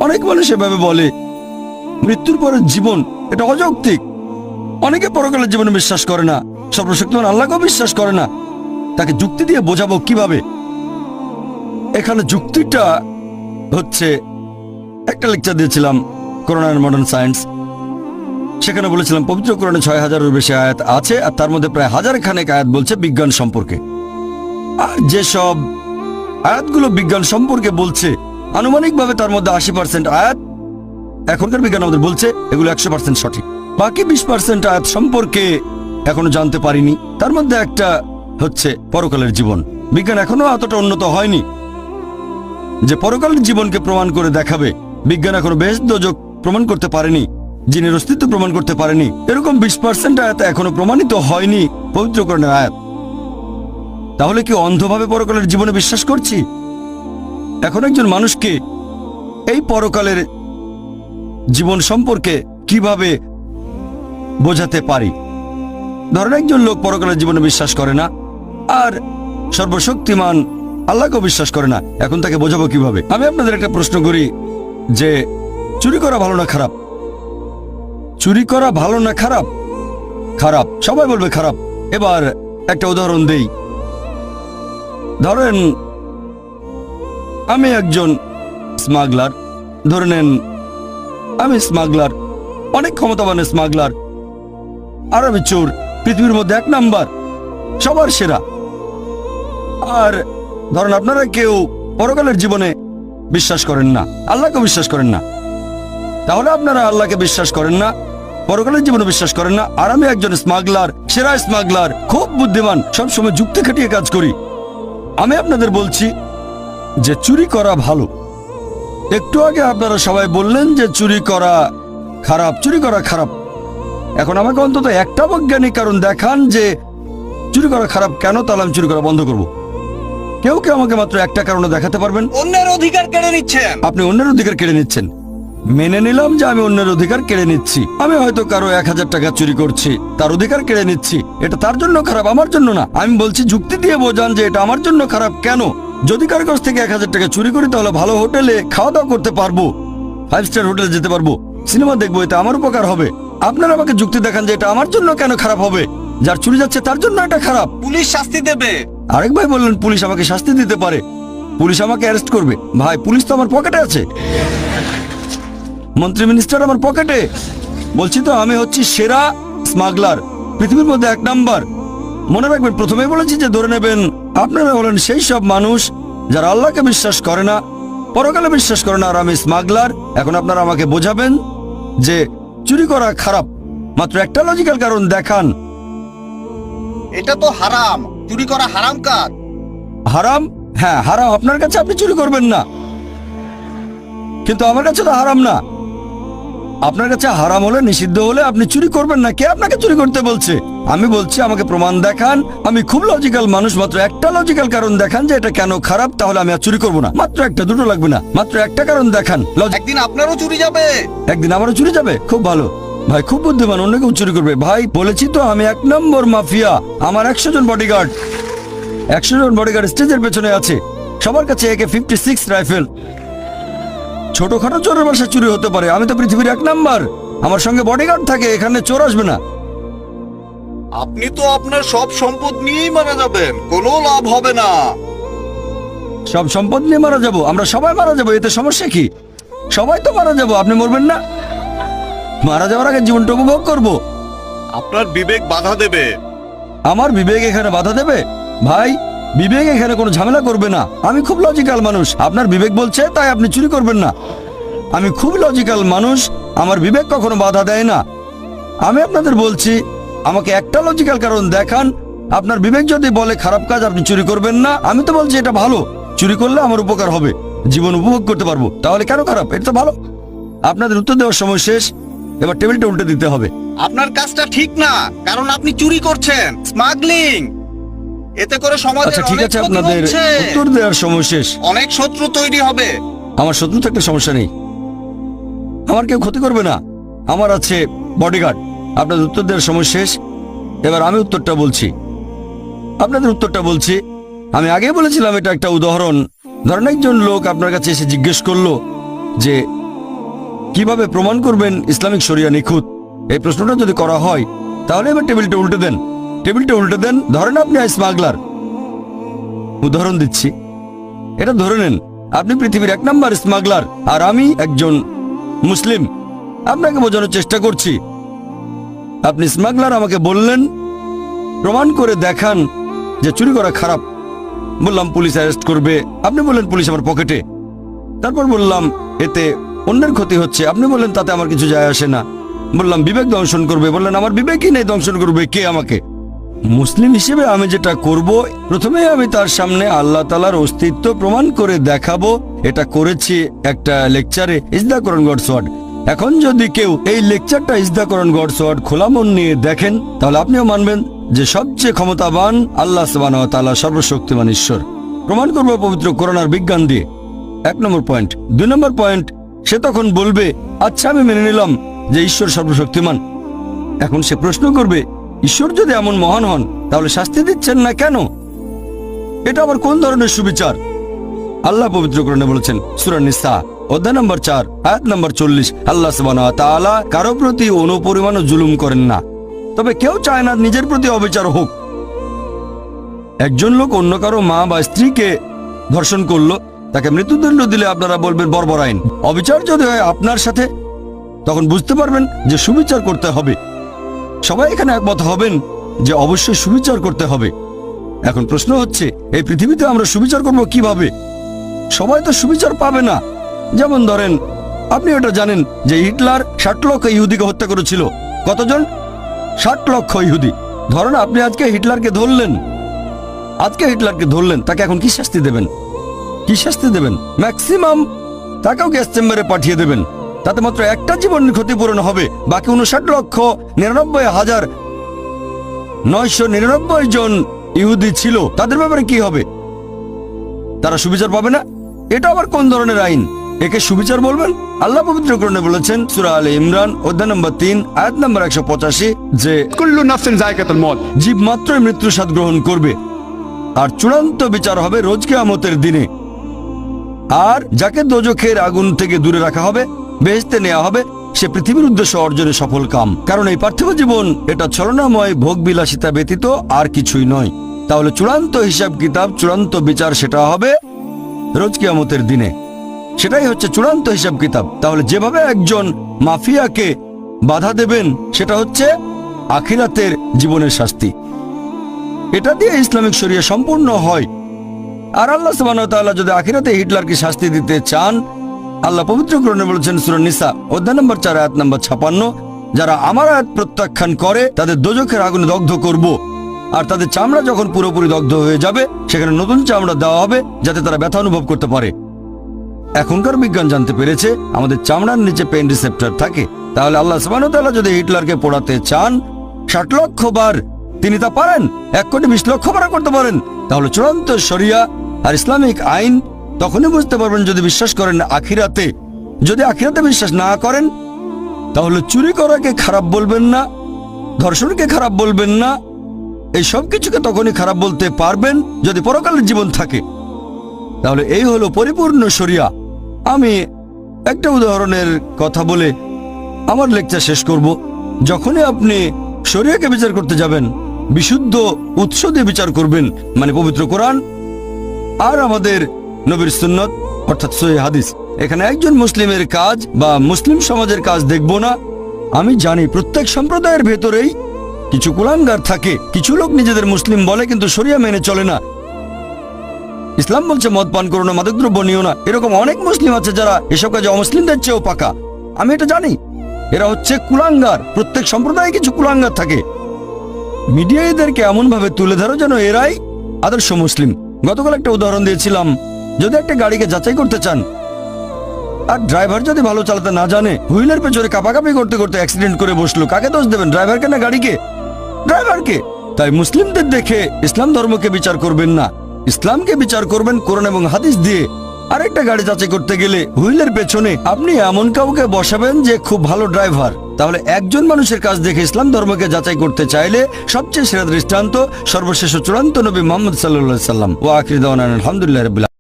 অনেক মানুষ এভাবে বলে মৃত্যুর পরের জীবন এটা অযৌক্তিক। অনেকে পরকালের জীবনে বিশ্বাস করে না, সর্বশক্তিমান আল্লাহকেও বিশ্বাস করে না। তাকে যুক্তি দিয়ে বোঝাবো কিভাবে? এখানে যুক্তিটা হচ্ছে, একটা লেকচার দিয়েছিলাম কোরআন এন্ড মডার্ন সায়েন্স। সেখানে বলেছিলাম পবিত্র কোরআনে ৬,০০০-এর বেশি আয়াত আছে, আর তার মধ্যে প্রায় ১,০০০ খানেক আয়াত বলছে বিজ্ঞান সম্পর্কে। আর যেসব আয়াতগুলো বিজ্ঞান সম্পর্কে বলছে, আনুমানিকভাবে তার মধ্যে ৮০% আয়াত এখনকার বিজ্ঞান আমাদের বলছে এগুলো ১০০% সঠিক। বাকি ২০% আয়াত সম্পর্কে এখনো জানতে পারিনি। তার মধ্যে একটা হচ্ছে পরকালের জীবন। বিজ্ঞান এখনো এতটা উন্নত হয়নি যে পরকালের জীবনকে প্রমাণ করে দেখাবে। বিজ্ঞান এখনো বেহেশত দোজখ প্রমাণ করতে পারেনি, জিনের অস্তিত্ব প্রমাণ করতে পারেনি। এরকম ২০% আয়াত এখনো প্রমাণিত হয়নি পবিত্র কোরআনের আয়াত। তাহলে কি অন্ধভাবে পরকালের জীবনে বিশ্বাস করছি? এখন একজন মানুষকে এই পরকালের জীবন সম্পর্কে কিভাবে বোঝাতে পারি? ধরেন একজন লোক পরকালের জীবনে বিশ্বাস করে না, আর সর্বশক্তিমান আল্লাহকেও বিশ্বাস করে না। এখন তাকে বোঝাবো কিভাবে? আমি আপনাদের একটা প্রশ্ন করি যে চুরি করা ভালো না খারাপ? চুরি করা ভালো না খারাপ? খারাপ, সবাই বলবে খারাপ। এবার একটা উদাহরণ দেই। ধরেন আমি একজন স্মাগলার, ধরে নেন আমি স্মাগলার, অনেক ক্ষমতাবান স্মাগলার, আর আমি চোর, পৃথিবীর মধ্যে ১ নাম্বার, সবার সেরা। আর ধরেন আপনারা কেউ পরকালের জীবনে বিশ্বাস করেন না, আল্লাহকে বিশ্বাস করেন না। তাহলে আপনারা আল্লাহকে বিশ্বাস করেন না, পরকালের জীবনে বিশ্বাস করেন না, আর আমি একজন স্মাগলার, সেরা স্মাগলার, খুব বুদ্ধিমান, সবসময় যুক্তি খাটিয়ে কাজ করি। আমি আপনাদের বলছি যে চুরি করা ভালো। একটু আগে আপনারা সবাই বললেন যে চুরি করা খারাপ, চুরি করা খারাপ। এখন আমাকে অন্তত একটা বৈজ্ঞানিক কারণ দেখান যে চুরি করা খারাপ কেন, তাহলে আমি চুরি করা বন্ধ করব। কেউ কেউ আমাকে মাত্র একটা কারণে দেখাতে পারবেন? অন্যের অধিকার কেড়ে নিচ্ছেন। আপনি অন্যের অধিকার কেড়ে নিচ্ছেন। মেনে নিলাম যে আমি অন্যের অধিকার কেড়ে নিচ্ছি। আমি হয়তো কারো ১,০০০ টাকা চুরি করছি, তার অধিকার কেড়ে নিচ্ছি। এটা তার জন্য খারাপ, আমার জন্য না। আমি বলছি যুক্তি দিয়ে বোঝান যে এটা আমার জন্য খারাপ কেন। যদি কারো কাছ থেকে ১,০০০ টাকা চুরি করি তাহলে ভালো হোটেলে খাওয়া দাওয়া করতে পারবো, 5 স্টার হোটেলে যেতে পারবো, সিনেমা দেখবো, এটা আমার উপকার হবে। আপনারা আমাকে যুক্তি দেখান যে এটা আমার জন্য কেন খারাপ হবে। যার চুরি যাচ্ছে তার জন্য এটা খারাপ। পুলিশ শাস্তি দেবে। আরেক ভাই বললেন পুলিশ আমাকে শাস্তি দিতে পারে, পুলিশ আমাকে অ্যারেস্ট করবে। ভাই পুলিশ তো আমার পকেটে আছে, মন্ত্রী মিনিস্টার আমার পকেটে। বলছি তো আমি হচ্ছি সেরা স্মাগলার, পৃথিবীর মধ্যে ১ নাম্বার। মনে রাখবেন প্রথমেই বলেছি যে ধরে নেবেন আপনারা হলেন সেই সব মানুষ যারা আল্লাহকে বিশ্বাস করে না, পরকালে বিশ্বাস করে না, আর আমি স্মাগলার। এখন আপনারা আমাকে বোঝাবেন যে চুরি করা খারাপ, মাত্র একটা লজিক্যাল কারণ দেখান। এটা তো হারাম, চুরি করা হারাম কাজ। হারাম? হ্যাঁ হারাম আপনার কাছে, আপনি চুরি করবেন না, কিন্তু আমার কাছে তো হারাম না। আপনার কাছে হারাম হলে, নিষিদ্ধ হলে আপনি চুরি করবেন না। কে আপনাকে চুরি করতে বলছে? আমি বলছি আমাকে প্রমাণ দেখান। আমি খুব লজিক্যাল মানুষ, মাত্র একটা লজিক্যাল কারণ দেখান যে এটা কেন খারাপ, তাহলে আমি আর চুরি করবো না। মাত্র একটা, দুটো লাগবে না, মাত্র একটা কারণ দেখান। একদিন আপনারও চুরি যাবে। একদিন আমারও চুরি যাবে? খুব ভালো ভাই, খুব বুদ্ধিমান, অন্য কেউ চুরি করবে। ভাই বলেছি তো আমি ১ নম্বর মাফিয়া। আমার ১০০ জন বডিগার্ড, ১০০ জন বডিগার্ড স্টেজের পেছনে আছে, সবার কাছে AK-56 রাইফেল। ছোটখাটো চোরের বাসা চুরি হতে পারে, আমি তো পৃথিবীর ১ নাম্বার, আমার সঙ্গে বডিগার্ড থাকে, এখানে চোর আসবে না। আপনি তো আপনার সব সম্পদ নিয়েই মারা যাবেন, কোনো লাভ হবে না। সব সম্পদ নিয়ে মারা যাবো? আমরা সবাই মারা যাবো, এতে সমস্যা কি? সবাই তো মারা যাবো, আপনি মরবেন না? মারা যাওয়ার আগে জীবনটা উপভোগ করবো। আপনার বিবেক বাধা দেবে। আমার বিবেক এখানে বাধা দেবে? ভাই বিবেক এখানে কোনো ঝামেলা করবে না। আমি খুব লজিক্যাল মানুষ, আপনার বিবেক বলছে তাই আপনি চুরি করবেন না। আমি খুব লজিক্যাল মানুষ, আমার বিবেক কখনো বাধা দেয় না। আমি আপনাদের বলছি আমাকে একটা লজিক্যাল কারণ দেখান। আপনার বিবেক যদি বলে খারাপ কাজ, আপনি চুরি করবেন না। আমি তো বলছি এটা ভালো, চুরি করলে আমার উপকার হবে, জীবন উপভোগ করতে পারবো, তাহলে কেন খারাপ? এটা তো ভালো। আপনাদের উত্তর দেওয়ার সময় শেষ, এবার টেবিলটা উল্টে দিতে হবে। আপনার কাজটা ঠিক না, কারণ আপনি চুরি করছেন, স্মাগলিং। এতে করে সমাজে আচ্ছা ঠিক আছে, আপনাদের উত্তর দেওয়ার সময় শেষ। অনেক শত্রু তৈরি হবে। আমার শত্রু থাকলে সমস্যা নেই, আমার কেউ ক্ষতি করবে না, আমার আছে বডিগার্ড। আপনাদের উত্তর দেওয়ার সময় শেষ, এবার আমি উত্তরটা বলছি, আপনাদের উত্তরটা বলছি। আমি আগেই বলেছিলাম এটা একটা উদাহরণ। ধরেন একজন লোক আপনার কাছে এসে জিজ্ঞেস করলো যে কিভাবে প্রমাণ করবেন ইসলামিক শরিয়া নিখুঁত? এই প্রশ্নটা যদি করা হয় তাহলে এবার টেবিলটা উল্টে দেন। টেবিলটা উল্টে দেন। ধরেন আপনি স্মাগলার, উদাহরণ দিচ্ছি, এটা ধরে নেন আপনি পৃথিবীর 1 নম্বর স্মাগলার আর আমি একজন মুসলিম। আপনাকে বোঝানোর চেষ্টা করছি। আপনি স্মাগলার, আমাকে বললেন প্রমাণ করে দেখান যে চুরি করা খারাপ। বললাম পুলিশ অ্যারেস্ট করবে, আপনি বললেন পুলিশ আমার পকেটে। তারপর বললাম এতে অন্যের ক্ষতি হচ্ছে, আপনি বললেন তাতে আমার কিছু যায় আসে না। বললাম বিবেক দংশন করবে, বললেন আমার বিবেকই নেই, দংশন করবে কে আমাকে? মুসলিম হিসেবে আমি যেটা করব, প্রথমে আমি তার সামনে আল্লাহ তাআলার অস্তিত্ব প্রমাণ করে দেখাবো। এটা করেছি একটা লেকচারে, is the Quran God's word. এখন যদি কেউ এই লেকচারটা is the Quran God's word খোলা মন নিয়ে দেখেন, তাহলে আপনিও মানবেন যে সবচেয়ে ক্ষমতাবান আল্লাহ সুবহানাহু ওয়া তাআলা, সর্বশক্তিমান ঈশ্বর। প্রমাণ করব পবিত্র কোরআন আর বিজ্ঞান দিয়ে। 1 নম্বর পয়েন্ট। 2 নম্বর পয়েন্ট, সে তখন বলবে আচ্ছা আমি মেনে নিলাম যে ঈশ্বর সর্বশক্তিমান। এখন সে প্রশ্ন করবে ঈশ্বর যদি এমন মহান হন তাহলে শাস্তি দিচ্ছেন না কেন? এটা আবার কোন ধরনের সুবিচার? আল্লাহ পবিত্র কোরআনে বলেছেন সূরা নিসা অধ্যায় নম্বর 4 আয়াত নম্বর 40, আল্লাহ সুবহানাহু ওয়া তাআলা কারো প্রতি অনুপরিমাণও জুলুম করেন না, তবে কেউ চায় না নিজের প্রতি অবিচার হোক। একজন লোক অন্য কারো মা বা স্ত্রীকে ধর্ষণ করলো, তাকে মৃত্যুদণ্ড দিলে আপনারা বলবেন বর্বর আইন। অবিচার যদি হয় আপনার সাথে, তখন বুঝতে পারবেন যে সুবিচার করতে হবে। সবাই এখানে একমত হবেন যে অবশ্যই সুবিচার করতে হবে। এখন প্রশ্ন হচ্ছে এই পৃথিবীতে আমরা সুবিচার করব কিভাবে? সবাই তো সুবিচার পাবে না। যেমন ধরেন আপনি এটা জানেন যে হিটলার 60 লক্ষ ইহুদিকে হত্যা করেছিল। কতজন? 60 লক্ষ ইহুদি। ধরেন আপনি আজকে হিটলারকে ধরলেন, তাকে এখন কি শাস্তি দেবেন? কি শাস্তি দেবেন? ম্যাক্সিমাম তাকেও গ্যাস চেম্বারে পাঠিয়ে দেবেন। তাতে মাত্র একটা জীবনের ক্ষতিপূরণ হবে। বাকি 59,99,999 জন ইহুদি ছিল, তাদের ব্যাপারে কি হবে? তারা সুবিচার পাবে না? এটা আবার কোন ধরনের আইন? একে সুবিচার বলবেন? আল্লাহ পবিত্র কোরআনে বলেছেন সূরা আলে ইমরান অধ্যায় নম্বর 3 আয়াত নম্বর 185 যে কুল্লু নাফসিন যায়কাতুল মউত, জীব মাত্রই মৃত্যুর স্বাদ গ্রহণ করবে, আর চূড়ান্ত বিচার হবে রোজ কিয়ামতের দিনে। আর যাকে দোজখের আগুন থেকে দূরে রাখা হবে, বেহেশতে নেওয়া হবে, সে পৃথিবীর উদ্দেশ্য অর্জনে সফল কাম। কারণ এই পার্থিব জীবন এটা ছলনাময় ভোগ বিলাসিতা ব্যতীত আর কিছুই নয়। তাহলে চূড়ান্ত হিসাব কিতাব, চূড়ান্ত বিচার সেটা হবে রোজ কিয়ামতের দিনে। সেটাই হচ্ছে চূড়ান্ত হিসাব কিতাব। তাহলে যেভাবে একজন মাফিয়াকে বাধা দেবেন সেটা হচ্ছে আখিরাতের জীবনের শাস্তি। এটা দিয়ে ইসলামিক শরিয়া সম্পূর্ণ হয়। আর আল্লাহ সুবহানাহু ওয়া তাআলা যদি আখিরাতে হিটলারকে শাস্তি দিতে চান, আল্লাহ পবিত্র কোরআনে বলেছেন সূরা নিসা অধ্যায় নম্বর 4 আয়াত নম্বর 56, যারা আমার আয়াত প্রত্যাখ্যান করে তাদের দোজখের আগুনে দগ্ধ করব। আর তাদের চামড়া যখন পুরোপুরি দগ্ধ হয়ে যাবে, সেখানে নতুন চামড়া দেওয়া হবে যাতে তারা ব্যথা অনুভব করতে পারে। এখনকার বিজ্ঞান জানতে পেরেছে আমাদের চামড়ার নিচে পেইন রিসেপ্টর থাকে। তাহলে আল্লাহ সুবহানাহু ওয়া তাআলা যদি হিটলারকে পোড়াতে চান 60 লক্ষ বার, তিনি তা পারেন। 1 কোটি 20 লক্ষ বার করতে পারেন। তাহলে চূড়ান্ত শরিয়া আর ইসলামিক আইন তখনই বুঝতে পারবেন যদি বিশ্বাস করেন আখিরাতে। যদি আখিরাতে বিশ্বাস না করেন তাহলে চুরি করাকে খারাপ বলবেন না, ধর্ষণকে খারাপ বলবেন না, এই সব কিছুকে তখনই খারাপ বলতে পারবেন যদি পরকালের জীবন থাকে। তাহলে এই হলো পরিপূর্ণ শরিয়া। আমি একটা উদাহরণের কথা বলে আমার লেকচার শেষ করব। যখনই আপনি শরিয়াকে বিচার করতে যাবেন, বিশুদ্ধ উৎস দিয়ে বিচার করবেন, মানে পবিত্র কোরআন আর আমাদের নবীর সুন্নত অর্থাৎ সহিহ হাদিস। এখানে একজন মুসলিমের কাজ বা মুসলিম সমাজের কাজ দেখব না। আমি জানি প্রত্যেক সম্প্রদায়ের ভেতরেই কিছু কুলাঙ্গার থাকে। কিছু লোক নিজেদের মুসলিম বলে কিন্তু শরিয়া মেনে চলে না। ইসলাম বলছে মদ পান করো না, মাদকদ্রব্য নিও না। এরকম অনেক মুসলিম আছে যারা এসব কাজে অমুসলিমদের চেয়েও পাকা। আমি এটা জানি। এরা হচ্ছে কুলাঙ্গার। প্রত্যেক সম্প্রদায়ে কিছু কুলাঙ্গার থাকে। মিডিয়া এদেরকে এমন ভাবে তুলে ধরো যেন এরাই আদর্শ মুসলিম। গতকাল একটা উদাহরণ দিয়েছিলাম, যদি একটা গাড়িকে যাচাই করতে চান আর ড্রাইভার যদি ভালো চালাতে না জানে, হুইলের পেছনে কাঁপাকাঁপি করতে করতে অ্যাক্সিডেন্ট করে বসলো, কাকে দোষ দেবেন? ড্রাইভারকে না গাড়িকে? ড্রাইভারকে। তাই মুসলিমদের দেখে ইসলাম ধর্মকে বিচার করবেন না, ইসলামকে বিচার করবেন কোরআন এবং হাদিস দিয়ে। আরেকটা গাড়ি যাচাই করতে গেলে হুইলের পেছনে আপনি এমন কাউকে বসাবেন যে খুব ভালো ড্রাইভার। তাহলে একজন মানুষের কাজ দেখে ইসলাম ধর্মকে যাচাই করতে চাইলে সবচেয়ে সেরা দৃষ্টান্ত সর্বশেষ চূড়ান্ত নবী মুহাম্মদ সাল্লাল্লাহু আলাইহি ওয়াসাল্লাম। ওয়া আখিরু দাওয়ানা আলহামদুলিল্লাহি রাব্বিল আলামিন।